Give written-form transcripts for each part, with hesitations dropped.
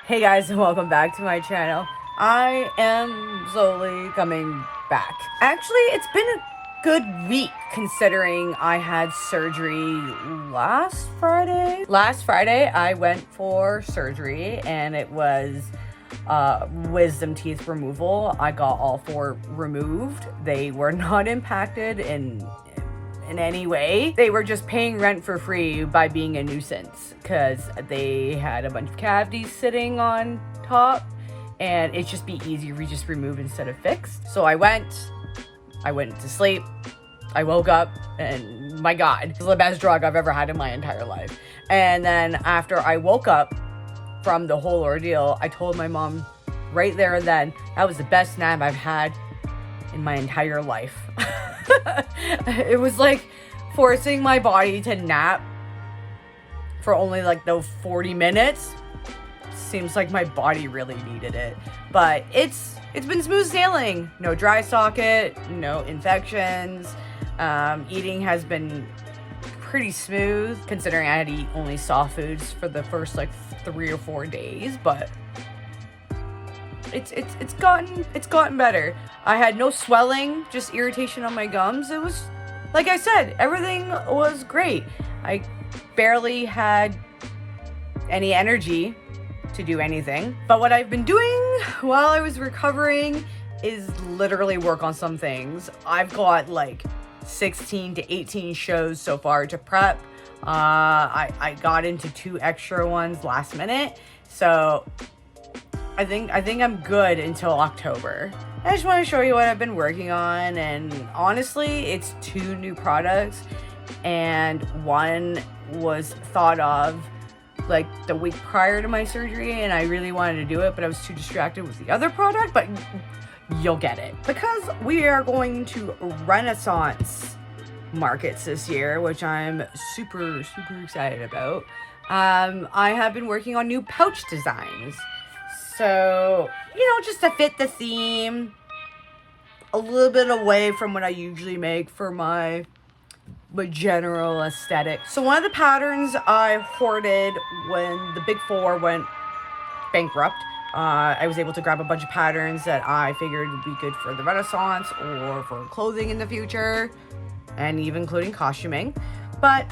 Hey guys, and welcome back to my channel. I am slowly coming back. Actually, it's been a good week considering I had surgery last Friday. Last Friday, I went for surgery and it was wisdom teeth removal. I got all four removed. They were not impacted in any way. They were just paying rent for free by being a nuisance because they had a bunch of cavities sitting on top and it'd just be easier to just remove instead of fix. So I went to sleep. I woke up and my God, this is the best drug I've ever had in my entire life. And then after I woke up from the whole ordeal, I told my mom right there and then, that was the best nap I've had in my entire life. It was like forcing my body to nap for only like those 40 minutes. Seems like my body really needed it. But it's been smooth sailing. No dry socket, no infections. Eating has been pretty smooth considering I had to eat only soft foods for the first like 3 or 4 days, but it's gotten better. I had no swelling, just irritation on my gums. It was, like I said, everything was great. I barely had any energy to do anything. But what I've been doing while I was recovering is literally work on some things. I've got like 16 to 18 shows so far to prep. I got into 2 extra ones last minute. So I think I'm good until October. I just want to show you what I've been working on, and honestly, it's 2 new products, and one was thought of like the week prior to my surgery, and I really wanted to do it, but I was too distracted with the other product, but you'll get it. Because we are going to Renaissance markets this year, which I'm super excited about. I have been working on new pouch designs. So, just to fit the theme, a little bit away from what I usually make for my general aesthetic. So one of the patterns I hoarded when the big 4 went bankrupt, I was able to grab a bunch of patterns that I figured would be good for the Renaissance or for clothing in the future, and even including costuming. But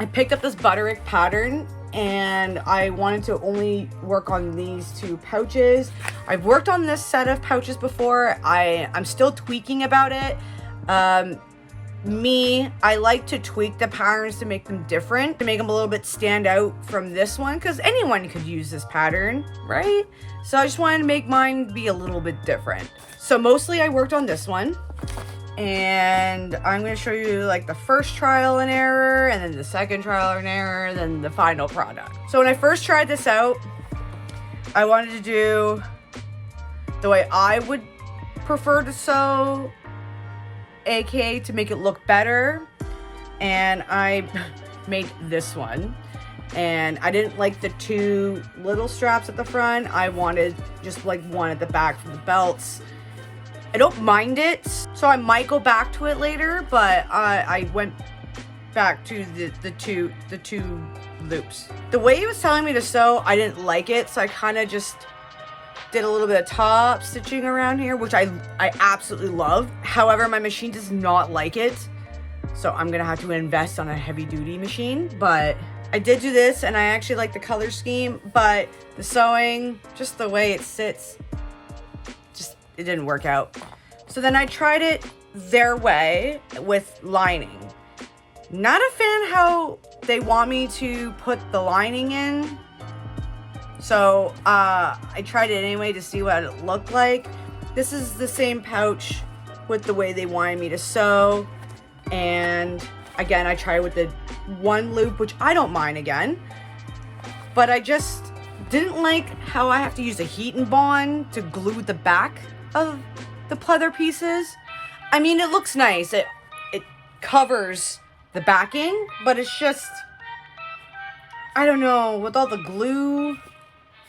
I picked up this butterick pattern and I wanted to only work on these 2 pouches. I've worked on this set of pouches before. I'm still tweaking about it. I like to tweak the patterns to make them different, to make them a little bit stand out from this one, because anyone could use this pattern, right? So I just wanted to make mine be a little bit different. So mostly I worked on this one. And I'm going to show you like the first trial and error, and then the second trial and error, and then the final product. So when I first tried this out, I wanted to do the way I would prefer to sew, aka to make it look better. And I made this one. And I didn't like the 2 little straps at the front. I wanted just like one at the back for the belts. I don't mind it, so I might go back to it later, but I went back to the two loops. The way he was telling me to sew, I didn't like it, so I kind of just did a little bit of top stitching around here, which I absolutely love. However, my machine does not like it, so I'm gonna have to invest on a heavy-duty machine. But I did do this, and I actually like the color scheme, but the sewing, just the way it sits, it didn't work out. So then I tried it their way with lining. Not a fan how they want me to put the lining in. So I tried it anyway to see what it looked like. This is the same pouch with the way they wanted me to sew. And again, I tried with the 1 loop, which I don't mind again. But I just didn't like how I have to use a heat and bond to glue the back of the pleather pieces. I mean, it looks nice. It covers the backing, but it's just, I don't know, with all the glue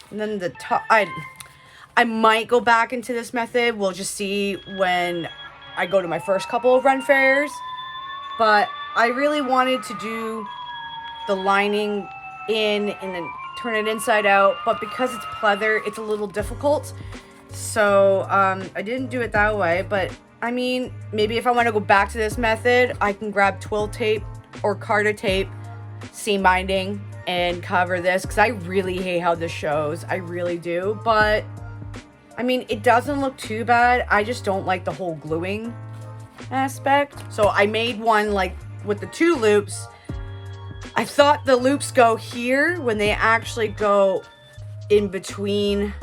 and then the top. I might go back into this method. We'll just see when I go to my first couple of run fairs. But I really wanted to do the lining in turn it inside out, but because it's pleather, it's a little difficult. So I didn't do it that way, but I mean, maybe if I want to go back to this method, I can grab twill tape or Carter tape, seam binding, and cover this, because I really hate how this shows. I really do, but I mean, it doesn't look too bad. I just don't like the whole gluing aspect. So I made one like with the 2 loops. I thought the loops go here when they actually go in between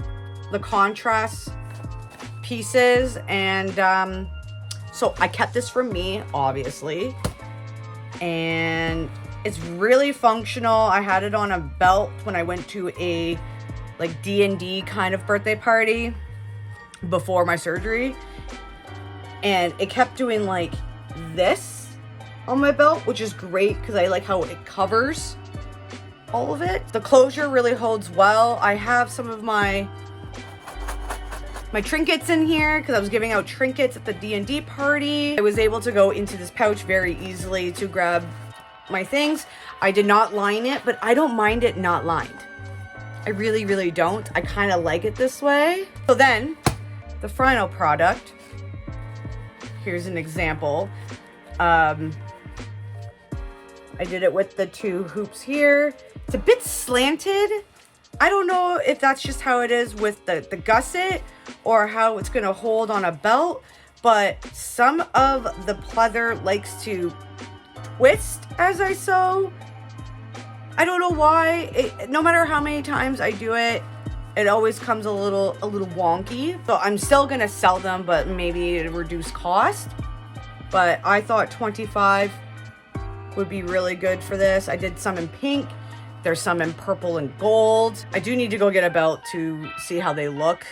the contrast pieces, and so I kept this for me, obviously, and it's really functional. I had it on a belt when I went to a like D&D kind of birthday party before my surgery, and it kept doing like this on my belt, which is great because I like how it covers all of it. The closure really holds well. I have some of my trinkets in here because I was giving out trinkets at the D&D party. I was able to go into this pouch very easily to grab my things. I did not line it, but I don't mind it not lined. I really, really don't. I kind of like it this way. So then, the final product. Here's an example. I did it with the 2 hoops here. It's a bit slanted. I don't know if that's just how it is with the gusset or how it's going to hold on a belt, but some of the pleather likes to twist as I sew. I don't know why. No matter how many times I do it, it always comes a little wonky. So I'm still going to sell them, but maybe at a reduced cost. But I thought 25 would be really good for this. I did some in pink. There's some in purple and gold. I do need to go get a belt to see how they look,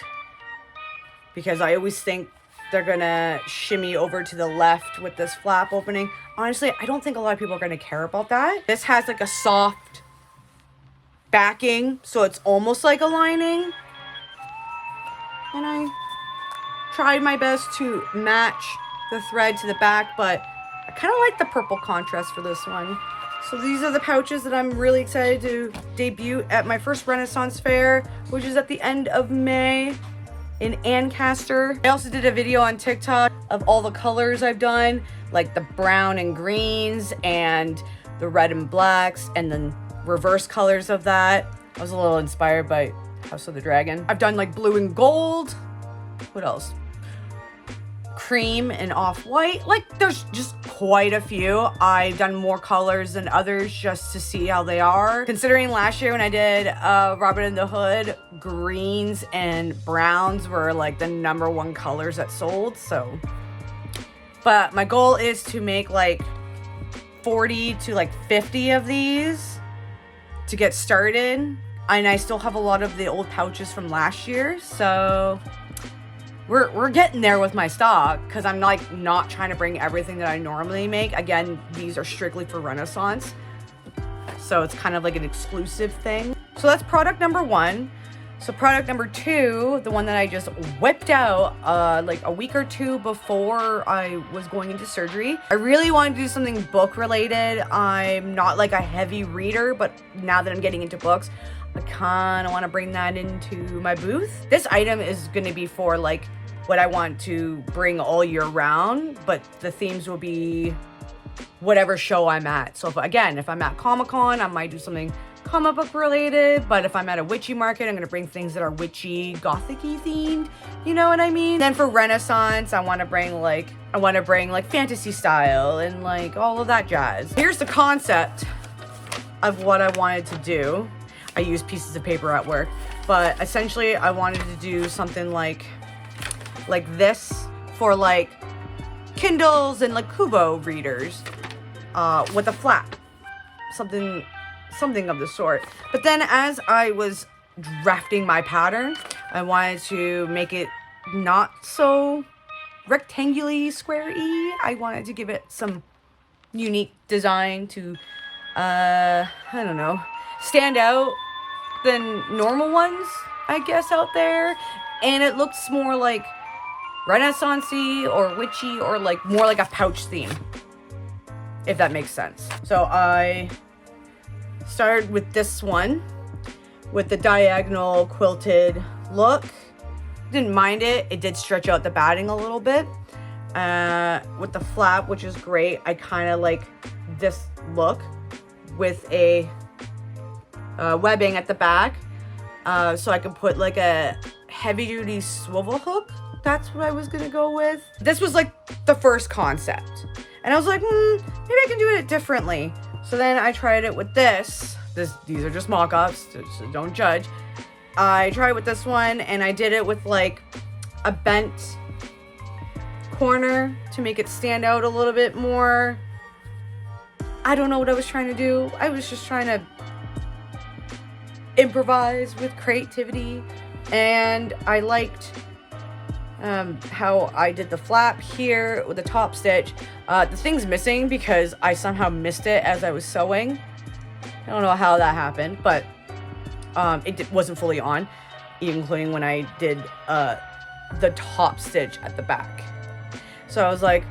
because I always think they're gonna shimmy over to the left with this flap opening. Honestly, I don't think a lot of people are gonna care about that. This has like a soft backing, so it's almost like a lining. And I tried my best to match the thread to the back, but I kind of like the purple contrast for this one. So these are the pouches that I'm really excited to debut at my first Renaissance fair, which is at the end of May in Ancaster. I also did a video on TikTok of all the colors I've done, like the brown and greens and the red and blacks, and then reverse colors of that. I was a little inspired by House of the Dragon. I've done like blue and gold. What else? Cream and off-white. Like, there's just quite a few. I've done more colors than others just to see how they are. Considering last year when I did Robin in the Hood, greens and browns were like the #1 colors that sold, so. But my goal is to make like 40 to like 50 of these to get started. And I still have a lot of the old pouches from last year, so we're getting there with my stock, because I'm like not trying to bring everything that I normally make. Again, these are strictly for Renaissance, so it's kind of like an exclusive thing. So that's product number 1. So product number 2, the one that I just whipped out like a week or 2 before I was going into surgery. I really wanted to do something book related. I'm not like a heavy reader, but now that I'm getting into books, I kind of want to bring that into my booth. This item is going to be for like what I want to bring all year round, but the themes will be whatever show I'm at. So if I'm at Comic-Con, I might do something comic book related, but if I'm at a witchy market, I'm going to bring things that are witchy, gothic-y themed, you know what I mean? Then for Renaissance, I want to bring like fantasy style and like all of that jazz. Here's the concept of what I wanted to do. I use pieces of paper at work, but essentially I wanted to do something like this for like Kindles and like Kubo readers, with a flap, something of the sort. But then as I was drafting my pattern, I wanted to make it not so rectangularly square-y. I wanted to give it some unique design to I don't know, stand out than normal ones, I guess, out there. And it looks more like Renaissance-y or witchy, or like more like a pouch theme, if that makes sense. So I started with this one, with the diagonal quilted look. Didn't mind it. It did stretch out the batting a little bit. With the flap, which is great. I kind of like this look with a webbing at the back. So I can put like a heavy duty swivel hook. That's what I was gonna go with. This was like the first concept. And I was like, maybe I can do it differently. So then I tried it with this. These are just mock-ups, so don't judge. I tried with this one and I did it with like a bent corner to make it stand out a little bit more. I don't know what I was trying to do. I was just trying to improvise with creativity, and I liked how I did the flap here with the top stitch. The thing's missing because I somehow missed it as I was sewing. I don't know how that happened, but it wasn't fully on, including when I did the top stitch at the back. So I was like,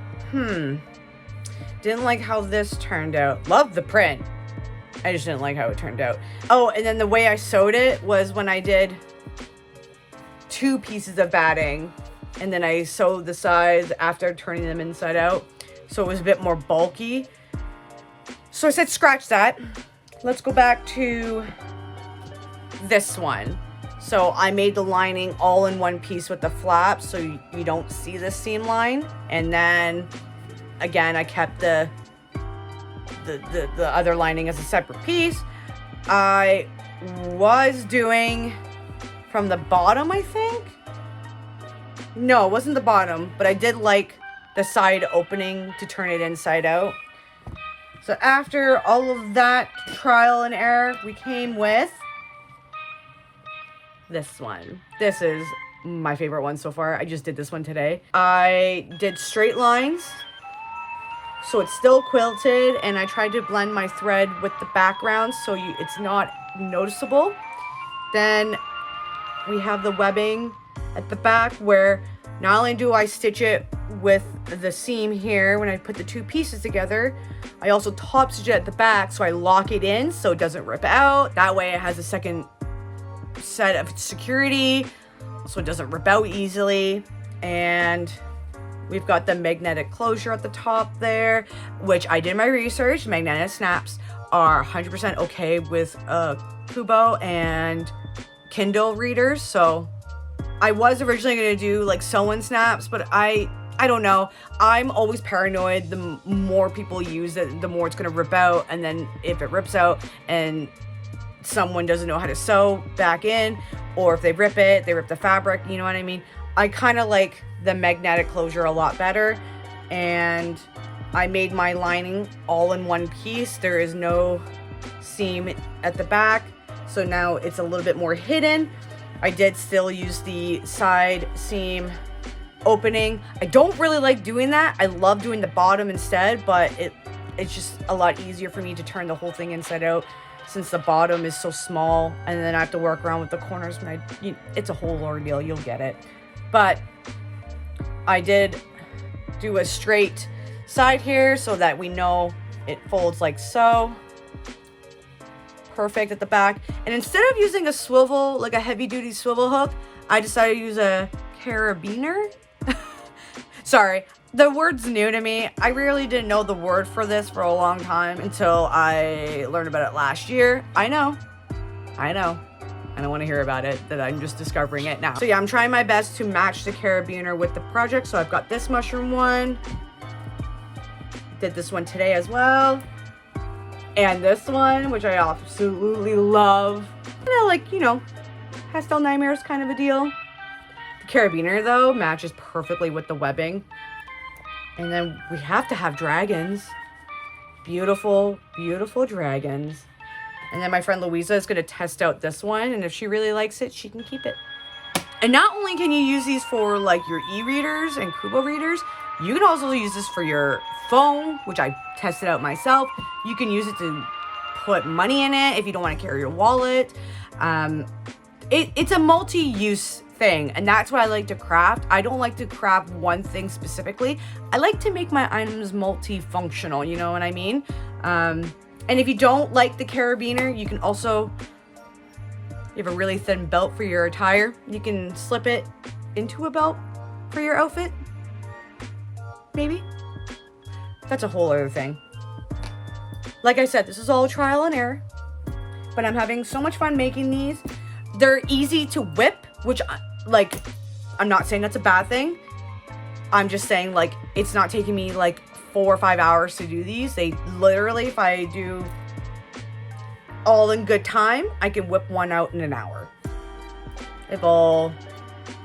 didn't like how this turned out. Love the print. I just didn't like how it turned out. Oh, and then the way I sewed it was when I did 2 pieces of batting, and then I sewed the sides after turning them inside out. So it was a bit more bulky. So I said, scratch that. Let's go back to this one. So I made the lining all in one piece with the flap, so you don't see the seam line. And then again, I kept the other lining as a separate piece. I was doing from the bottom, I think. No, it wasn't the bottom, but I did like the side opening to turn it inside out. So after all of that trial and error, we came with this one. This is my favorite one so far. I just did this one today. I did straight lines, so it's still quilted, and I tried to blend my thread with the background so it's not noticeable. Then we have the webbing at the back, where not only do I stitch it with the seam here when I put the 2 pieces together, I also top stitch it at the back so I lock it in so it doesn't rip out. That way it has a second set of security so it doesn't rip out easily. And we've got the magnetic closure at the top there, which I did my research. Magnetic snaps are 100% okay with Kubo and Kindle readers. So I was originally going to do like sew-in snaps, but I don't know. I'm always paranoid. The more people use it, the more it's going to rip out. And then if it rips out and someone doesn't know how to sew back in, or if they rip it, they rip the fabric, you know what I mean? I kind of like the magnetic closure a lot better. And I made my lining all in one piece. There is no seam at the back, so now it's a little bit more hidden. I did still use the side seam opening. I don't really like doing that. I love doing the bottom instead, but it's just a lot easier for me to turn the whole thing inside out since the bottom is so small, and then I have to work around with the corners when it's a whole ordeal. You'll get it. But I did do a straight side here so that we know it folds like so. Perfect at the back. And instead of using a swivel, like a heavy duty swivel hook, I decided to use a carabiner. Sorry, the word's new to me. I really didn't know the word for this for a long time until I learned about it last year. I know. I don't want to hear about it, that I'm just discovering it now. So yeah, I'm trying my best to match the carabiner with the project. So I've got this mushroom one. Did this one today as well. And this one, which I absolutely love. Like, pastel nightmares kind of a deal. The carabiner, though, matches perfectly with the webbing. And then we have to have dragons. Beautiful, beautiful dragons. And then my friend Louisa is going to test out this one. And if she really likes it, she can keep it. And not only can you use these for, like, your e-readers and Kubo readers, you can also use this for your phone, which I tested out myself. You can use it to put money in it if you don't want to carry your wallet. It's a multi-use thing, and that's what I like to craft. I don't like to craft one thing specifically. I like to make my items multifunctional, you know what I mean? And if you don't like the carabiner, you can also You have a really thin belt for your attire. You can slip it into a belt for your outfit. Maybe. That's a whole other thing. Like I said, this is all trial and error. But I'm having so much fun making these. They're easy to whip, which, like, I'm not saying that's a bad thing. I'm just saying, like, it's not taking me, like, 4 or 5 hours to do these. They literally, if I do all in good time, I can whip one out in an hour. If all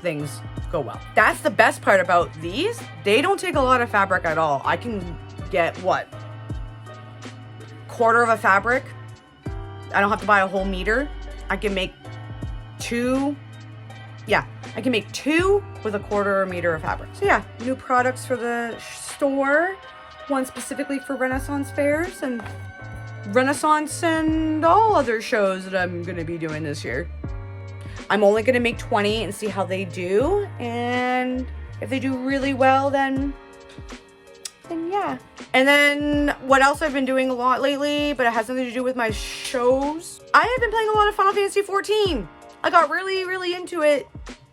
things go well. That's the best part about these. They don't take a lot of fabric at all. I can get, what? Quarter of a fabric. I don't have to buy a whole meter. I can make 2. Yeah, I can make 2 with a quarter of a meter of fabric. So yeah, new products for the store. One specifically for Renaissance fairs and Renaissance and all other shows that I'm going to be doing this year. I'm only going to make 20 and see how they do. And if they do really well, then yeah. And then what else I've been doing a lot lately, but it has nothing to do with my shows. I have been playing a lot of Final Fantasy 14. I got really into it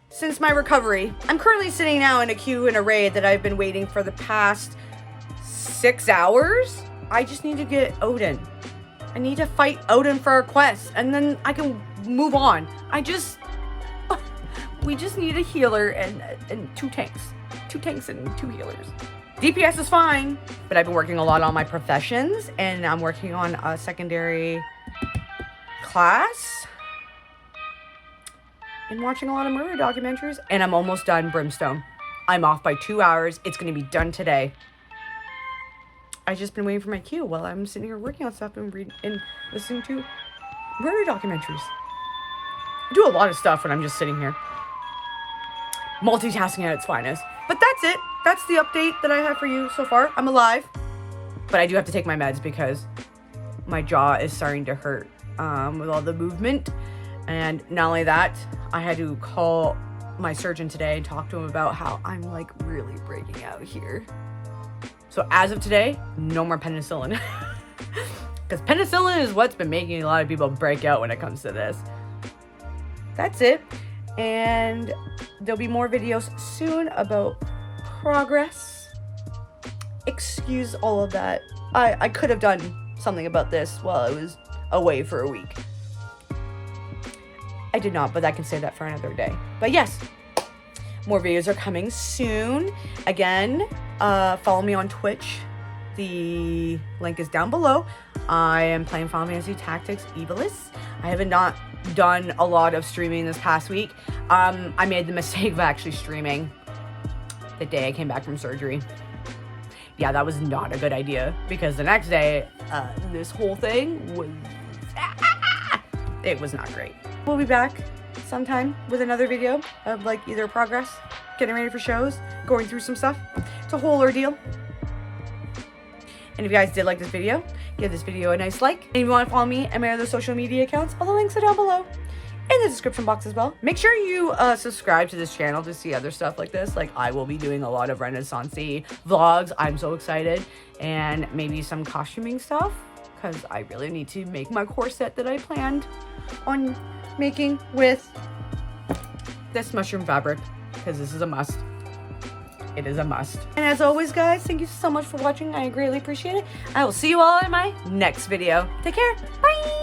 since my recovery. I'm currently sitting now in a queue in a raid that I've been waiting for the past 6 hours. I just need to get Odin. I need to fight Odin for a quest, and then I can move on. We just need a healer and 2 tanks. 2 tanks and 2 healers. DPS is fine, but I've been working a lot on my professions, and I'm working on a secondary class and watching a lot of murder documentaries, and I'm almost done Brimstone. I'm off by 2 hours. It's going to be done today. I've just been waiting for my cue while I'm sitting here working on stuff and reading and listening to murder documentaries. I do a lot of stuff when I'm just sitting here. Multitasking at its finest. But that's it. That's the update that I have for you so far. I'm alive. But I do have to take my meds because my jaw is starting to hurt with all the movement. And not only that, I had to call my surgeon today and talk to him about how I'm like really breaking out here. So as of today, no more penicillin. Because penicillin is what's been making a lot of people break out when it comes to this. That's it. And there'll be more videos soon about progress. Excuse all of that. I could have done something about this while I was away for a week. I did not, but I can say that for another day. But yes, more videos are coming soon. Again, follow me on Twitch. The link is down below. I am playing Final Fantasy Tactics Evilis. I haven't not done a lot of streaming this past week. I made the mistake of actually streaming the day I came back from surgery. Yeah, that was not a good idea because the next day, this whole thing was... it was not great. We'll be back sometime with another video of like either progress, getting ready for shows, going through some stuff. It's a whole ordeal. And if you guys did like this video, give this video a nice like. And if you want to follow me and my other social media accounts, all the links are down below in the description box as well. Make sure you subscribe to this channel to see other stuff like this. Like I will be doing a lot of Renaissance-y vlogs. I'm so excited. And maybe some costuming stuff because I really need to make my corset that I planned on making with this mushroom fabric because this is a must. It is a must. And as always, guys, thank you so much for watching. I greatly appreciate it. I will see you all in my next video. Take care. Bye.